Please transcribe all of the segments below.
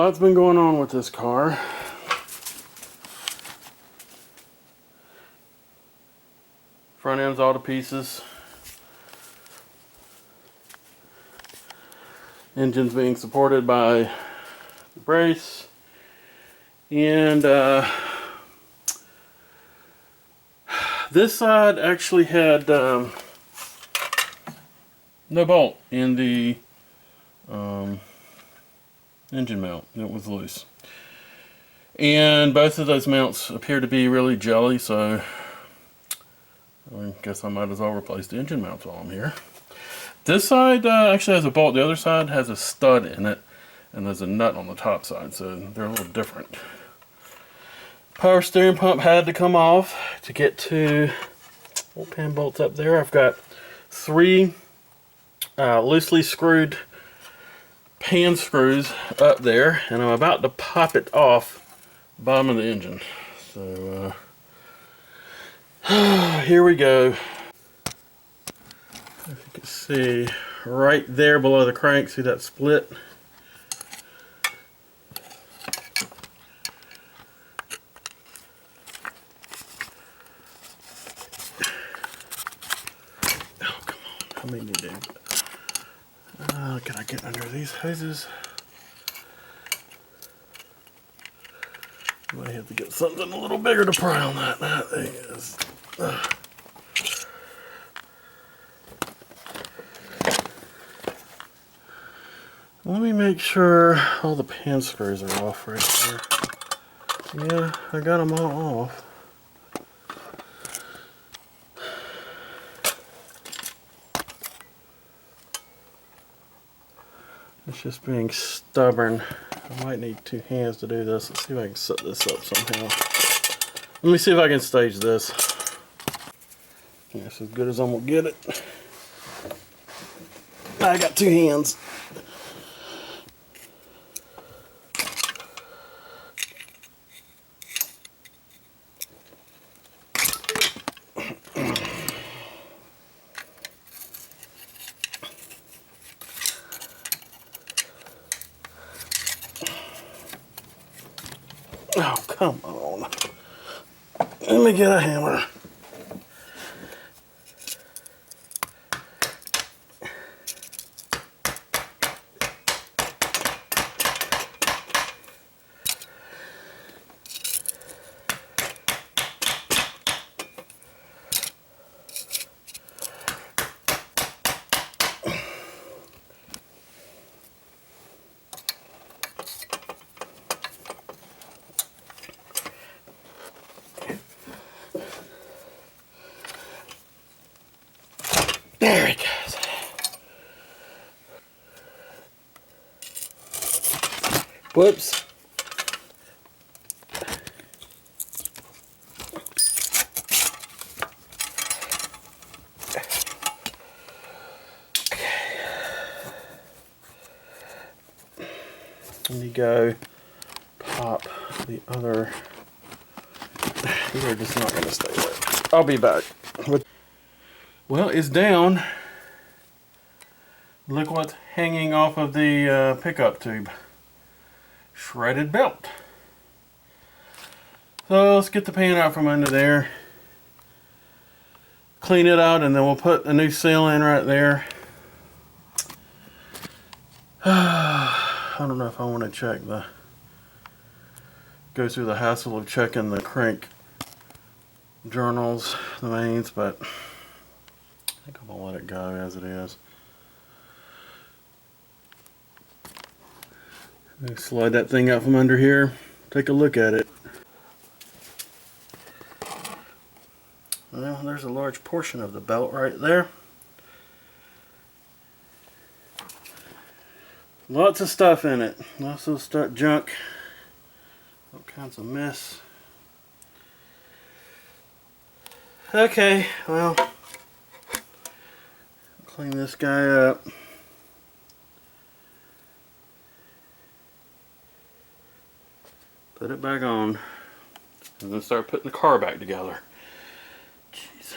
lot's been going on with this car. Front end's all to pieces. Engine's being supported by the brace. And this side actually had no bolt in the engine mount. It was loose. And both of those mounts appear to be really jelly, so I guess I might as well replace the engine mounts while I'm here. This side actually has a bolt. The other side has a stud in it, and there's a nut on the top side, so they're a little different. Power steering pump had to come off to get to old pan bolts up there. I've got 3 loosely screwed pan screws up there, and I'm about to pop it off the bottom of the engine. So here we go. If you can see right there below the crank, see that split? Oh, come on. How many do? Can I get under these hoses? Might have to get something a little bigger to pry on that. That thing is. Let me make sure all the pan screws are off right there. Yeah, I got them all off. It's just being stubborn. I might need 2 hands to do this. Let's see if I can set this up somehow. Let me see if I can stage this. That's as good as I'm gonna get it. I got 2 hands. Oh, come on. Let me get a hammer. There it goes. Whoops. Let me go pop the other. They're just not going to stay there. I'll be back. Well, it's down. Look what's hanging off of the pickup tube. Shredded belt. So let's get the pan out from under there. Clean it out, and then we'll put a new seal in right there. I don't know if I want to check go through the hassle of checking the crank journals, the mains, but I think I'm going to let it go as it is. Slide that thing out from under here. Take a look at it. Well, there's a large portion of the belt right there. Lots of stuff in it. Lots of stuff, junk. All kinds of mess. Okay, well, clean this guy up. Put it back on. And then start putting the car back together. Jeez.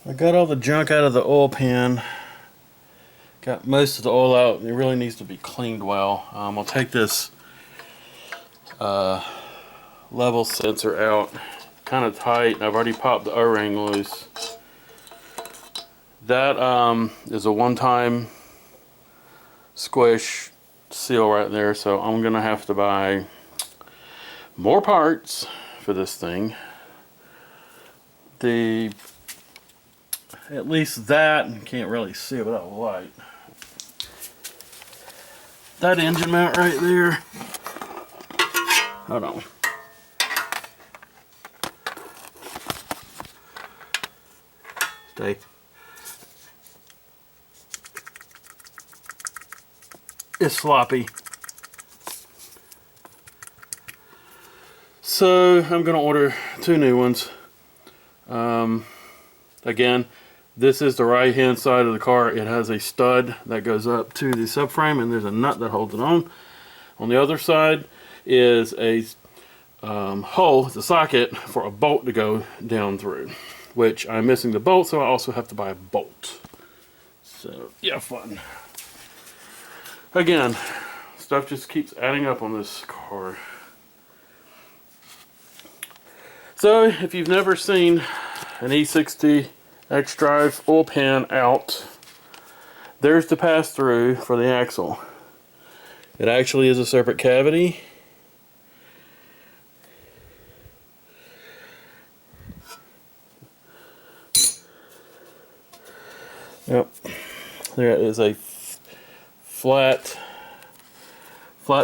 I got all the junk out of the oil pan. Got most of the oil out, and it really needs to be cleaned well. I'll take this level sensor out kind of tight. I've already popped the O-ring loose. That is a one-time squish seal right there, so I'm gonna have to buy more parts for this thing. At least that, you can't really see it without light. That engine mount right there. Hold on. Stay. It's sloppy. So I'm gonna order 2 new ones. Again, this is the right hand side of the car. It has a stud that goes up to the subframe, and there's a nut that holds it on. On the other side is a hole, the socket for a bolt to go down through, which I'm missing the bolt, so I also have to buy a bolt. So yeah, fun. Again, stuff just keeps adding up on this car. So if you've never seen an E60 X-Drive oil pan out, there's the pass-through for the axle. It actually is a separate cavity. Yep, there is a flat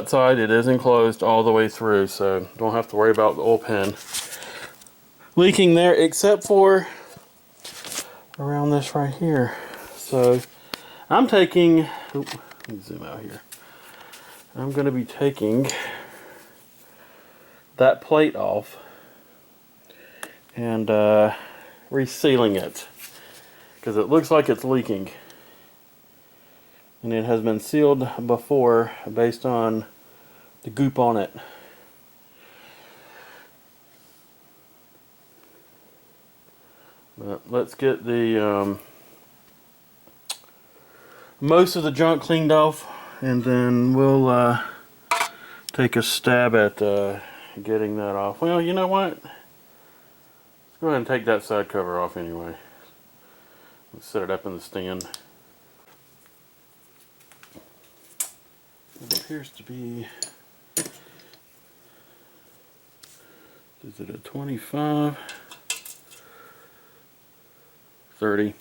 side. It is enclosed all the way through, so don't have to worry about the oil pan leaking there, except for around this right here. So I'm taking, let me zoom out here. I'm going to be taking that plate off and resealing it, because it looks like it's leaking, and it has been sealed before based on the goop on it. But let's get the most of the junk cleaned off, and then we'll take a stab at getting that off. Well, you know what? Let's go ahead and take that side cover off anyway. Let's set it up in the stand. It appears to be, is it a 25? 30.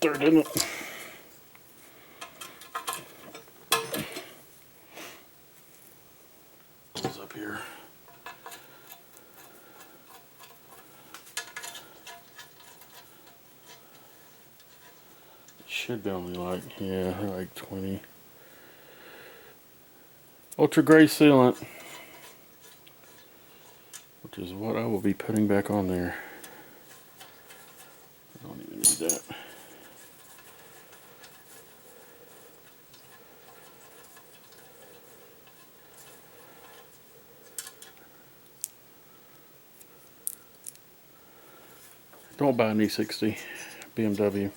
Dirt in it. It's up here. It should be only like, yeah, like 20. Ultra gray sealant, which is what I will be putting back on there. I don't even need that. Don't buy an E60 BMW.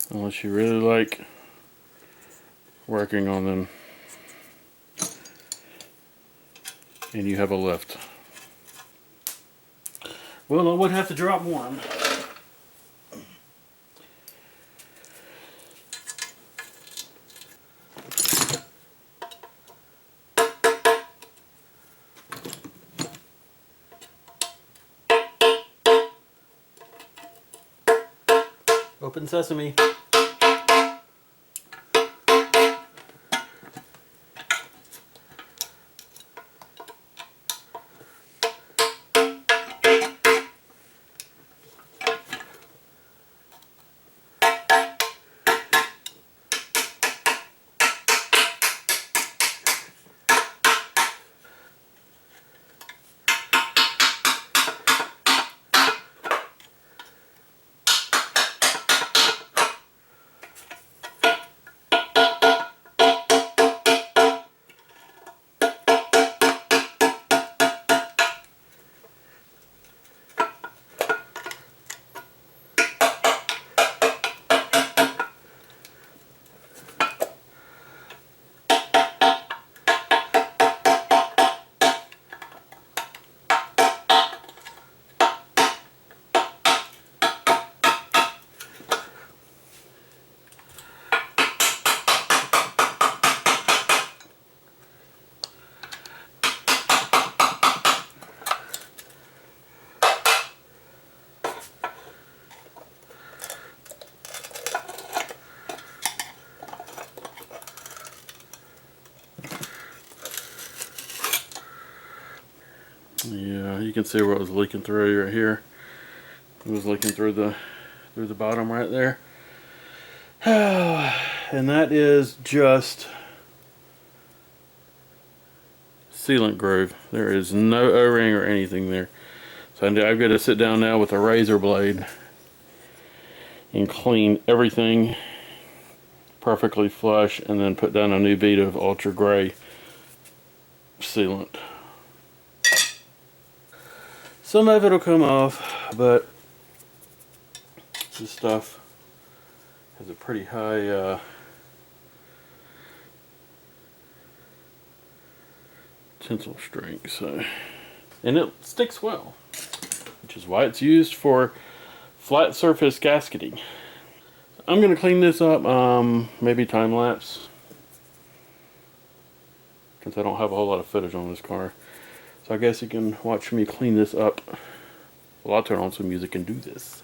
Unless you really like working on them and you have a lift. Well, I would have to drop one. Open sesame. Yeah, you can see where it was leaking through right here. It was leaking through the bottom right there. And that is just sealant groove. There is no O-ring or anything there. So I've got to sit down now with a razor blade and clean everything perfectly flush, and then put down a new bead of ultra gray sealant. Some of it will come off, but this stuff has a pretty high tensile strength, so, and it sticks well, which is why it's used for flat surface gasketing. I'm going to clean this up, maybe time lapse, since I don't have a whole lot of footage on this car. So I guess you can watch me clean this up while I turn on some music and do this.